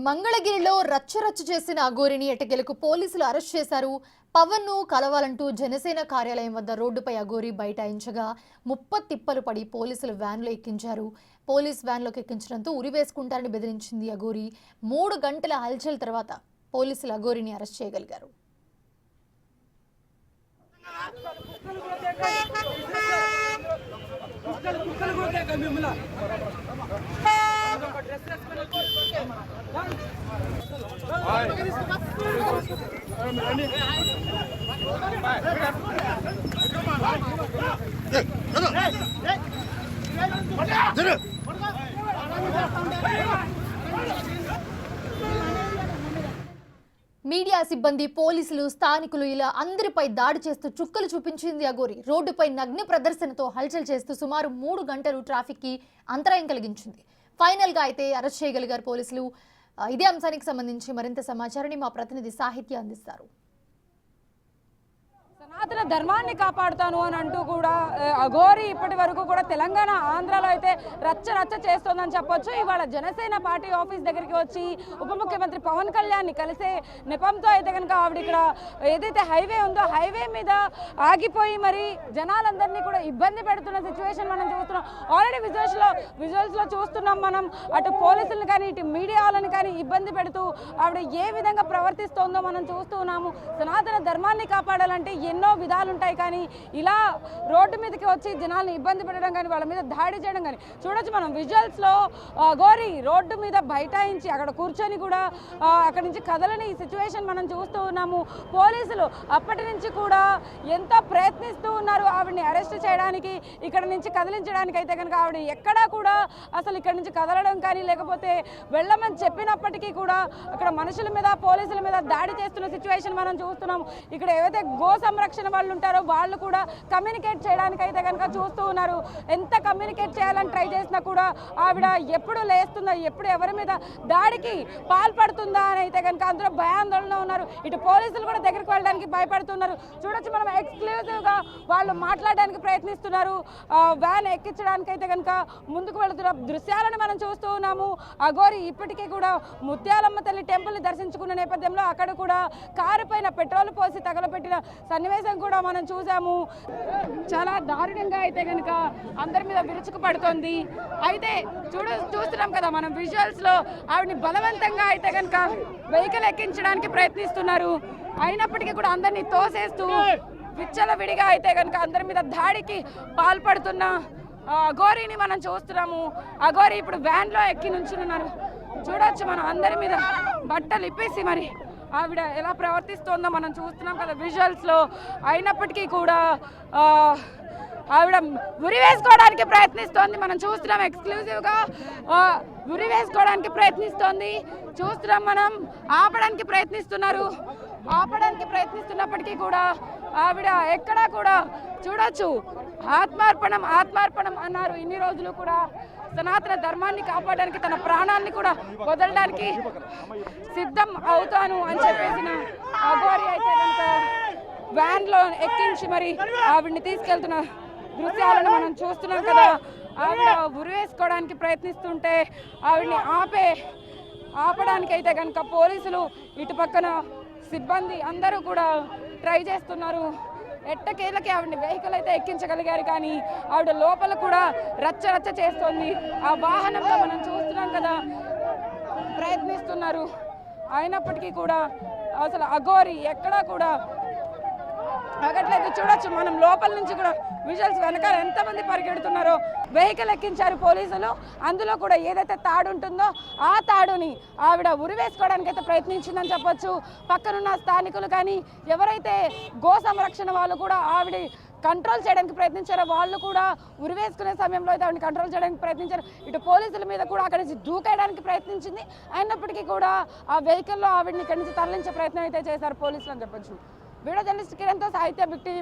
మంగళగిరిలో రచ్చరచ్చ చేసిన అఘోరిని ఎట్టకేలకు పోలీసులు అరెస్ట్ చేశారు. పవన్ ను కలవాలంటూ జనసేన కార్యాలయం వద్ద రోడ్డుపై అఘోరి బైఠాయించగా తిప్పలు పడి పోలీసులు వ్యాన్లో ఎక్కించారు. పోలీస్ వ్యాన్లోకి ఎక్కించడంతో ఉరివేసుకుంటారని బెదిరించింది అఘోరి. 3 గంటల హల్చల్ తర్వాత పోలీసులు అఘోరిని అరెస్ట్ చేయగలిగారు. మీడియా సిబ్బంది, పోలీసులు, స్థానికులు ఇలా అందరిపై దాడి చేస్తూ చుక్కలు చూపించింది అఘోరి. రోడ్డుపై నగ్న ప్రదర్శనతో హల్చల్ చేస్తూ సుమారు 3 గంటలు ట్రాఫిక్ కి అంతరాయం కలిగించింది. ఫైనల్ గా అయితే అరెస్ట్ చేయగలిగారు పోలీసులు. ఇదే అంశానికి సంబంధించి మరింత సమాచారాన్ని మా ప్రతినిధి సాహిత్య అందిస్తారు. సనాతన ధర్మాన్ని కాపాడుతాను అని అంటూ కూడా అఘోరి ఇప్పటి వరకు కూడా తెలంగాణ, ఆంధ్రాలో అయితే రచ్చ చేస్తోందని చెప్పొచ్చు. ఇవాళ జనసేన పార్టీ ఆఫీస్ దగ్గరికి వచ్చి ఉప ముఖ్యమంత్రి పవన్ కళ్యాణ్ని కలిసే నెపంతో అయితే కనుక ఆవిడ ఇక్కడ ఏదైతే హైవే ఉందో హైవే మీద ఆగిపోయి మరి జనాలందరినీ కూడా ఇబ్బంది పెడుతున్న సిచ్యువేషన్ మనం చూస్తున్నాం. ఆల్రెడీ విజువల్స్లో చూస్తున్నాం మనం. అటు పోలీసులను కానీ ఇటు మీడియాలను కానీ ఇబ్బంది పెడుతూ ఆవిడ ఏ విధంగా ప్రవర్తిస్తోందో మనం చూస్తూ ఉన్నాము. సనాతన ధర్మాన్ని కాపాడాలంటే ఎన్నో విధాలు ఉంటాయి, కానీ ఇలా రోడ్డు మీదకి వచ్చి జనాలను ఇబ్బంది పెట్టడం కానీ వాళ్ళ మీద దాడి చేయడం కానీ చూడొచ్చు మనం విజువల్స్లో. అఘోరి రోడ్డు మీద బైఠాయించి అక్కడ కూర్చొని కూడా అక్కడి నుంచి కదలని ఈ సిచ్యువేషన్ మనం చూస్తూ ఉన్నాము. పోలీసులు అప్పటి నుంచి కూడా ఎంతో ప్రయత్నిస్తూ ఉన్నారు ఆవిడని అరెస్ట్ చేయడానికి, ఇక్కడ నుంచి కదిలించడానికి. అయితే కనుక ఆవిడ ఎక్కడా కూడా అసలు ఇక్కడ నుంచి కదలడం కానీ లేకపోతే వెళ్ళమని చెప్పినప్పటికీ కూడా అక్కడ మనుషుల మీద, పోలీసుల మీద దాడి చేస్తున్న సిచ్యువేషన్ మనం చూస్తున్నాము. ఇక్కడ ఏవైతే గో సంరక్షణ వాళ్ళు ఉంటారో వాళ్ళు కూడా కమ్యూనికేట్ చేయడానికి అయితే కనుక చూస్తూ ఉన్నారు. ఎంత కమ్యూనికేట్ చేయాలని ట్రై చేసినా కూడా ఆవిడ ఎప్పుడు లేస్తుందా, ఎప్పుడు ఎవరి మీద దాడికి పాల్పడుతుందా అని అయితే కనుక అందరూ భయాందోళన ఉన్నారు. ఇటు పోలీసులు కూడా దగ్గరికి వెళ్ళడానికి భయపడుతున్నారు. చూడొచ్చు మనం ఎక్స్క్లూజివ్గా వాళ్ళు మాట్లాడడానికి ప్రయత్నిస్తున్నారు. వ్యాన్ ఎక్కించడానికి అయితే కనుక ముందుకు వెళుతున్న దృశ్యాలను మనం చూస్తూ ఉన్నాము. అఘోరి ఇప్పటికీ కూడా ముత్యాలమ్మ తల్లి టెంపుల్ని దర్శించుకున్న నేపథ్యంలో అక్కడ కూడా కారు పైన పెట్రోల్ పోసి తగలపెట్టిన సన్నివేశం కూడా మనం చూసాము. చాలా దారుణంగా అయితే కనుక అందరి మీద విరుచుకు పడుతుంది. అయితే చూస్తున్నాం కదా మనం విజువల్స్లో ఆవిడని బలవంతంగా అయితే కనుక వెహికల్ ఎక్కించడానికి ప్రయత్నిస్తున్నారు. అయినప్పటికీ కూడా అందరినీ తోసేస్తూ విచ్చలవిడిగా అయితే కనుక అందరి మీద దాడికి పాల్పడుతున్న అఘోరిని మనం చూస్తున్నాము. అఘోరి ఇప్పుడు వ్యాన్లో ఎక్కి నుంచున్నారు. చూడొచ్చు మనం అందరి మీద బట్టలు ఇప్పేసి మరి ఆవిడ ఎలా ప్రవర్తిస్తోందో మనం చూస్తున్నాం కదా విజువల్స్లో. అయినప్పటికీ కూడా ఆవిడ ఉరి వేసుకోవడానికి ప్రయత్నిస్తోంది. మనం చూస్తున్నాం ఎక్స్క్లూజివ్గా ఉరి వేసుకోవడానికి ప్రయత్నిస్తోంది. చూస్తున్నాం మనం. ఆపడానికి ప్రయత్నిస్తున్నప్పటికీ కూడా ఆవిడ ఎక్కడా కూడా చూడొచ్చు ఆత్మార్పణం అన్నారు. ఇన్ని రోజులు కూడా సనాతన ధర్మాన్ని కాపాడడానికి తన ప్రాణాన్ని కూడా వదలడానికి సిద్ధం అవుతాను అని చెప్పేసిన అఘోరి అయితే కనుక వ్యాన్లో ఎక్కించి మరి ఆవిడ్ని తీసుకెళ్తున్న దృశ్యాలను మనం చూస్తున్నాం కదా. ఆవిడ ఉరి వేసుకోవడానికి ప్రయత్నిస్తుంటే ఆవిడ్ని ఆపడానికి అయితే కనుక పోలీసులు, ఇటు పక్కన సిబ్బంది అందరూ కూడా ట్రై చేస్తున్నారు. ఎట్టకేళ్ళకి ఆవిడని వెహికల్ అయితే ఎక్కించగలిగారు, కానీ ఆవిడ లోపల కూడా రచ్చ చేస్తోంది. ఆ వాహనంలో మనం చూస్తున్నాం కదా ప్రయత్నిస్తున్నారు. అయినప్పటికీ కూడా అసలు అఘోరి ఎక్కడా కూడా ఆగట్లేదు. చూడొచ్చు మనం లోపల నుంచి కూడా విజువల్స్. వెనకాల ఎంతమంది పరిగెడుతున్నారో. వెహికల్ ఎక్కించారు పోలీసులు. అందులో కూడా ఏదైతే తాడు ఉంటుందో ఆ తాడుని ఆవిడ ఉరి వేసుకోవడానికి అయితే ప్రయత్నించిందని చెప్పొచ్చు. పక్కనున్న స్థానికులు కానీ ఎవరైతే గో సంరక్షణ వాళ్ళు కూడా ఆవిడ కంట్రోల్ చేయడానికి ప్రయత్నించారో వాళ్ళు కూడా ఉరి వేసుకునే సమయంలో అయితే ఆవిడని కంట్రోల్ చేయడానికి ప్రయత్నించారు. ఇటు పోలీసుల మీద కూడా అక్కడి నుంచి దూకేయడానికి ప్రయత్నించింది. అయినప్పటికీ కూడా ఆ వెహికల్లో ఆవిడని ఇక్కడి నుంచి తరలించే ప్రయత్నం అయితే చేశారు పోలీసులు అని చెప్పొచ్చు. వీడియో జర్నలిస్ట్ కిరణ్తో సాహిత్య బిగ్ టీవీ.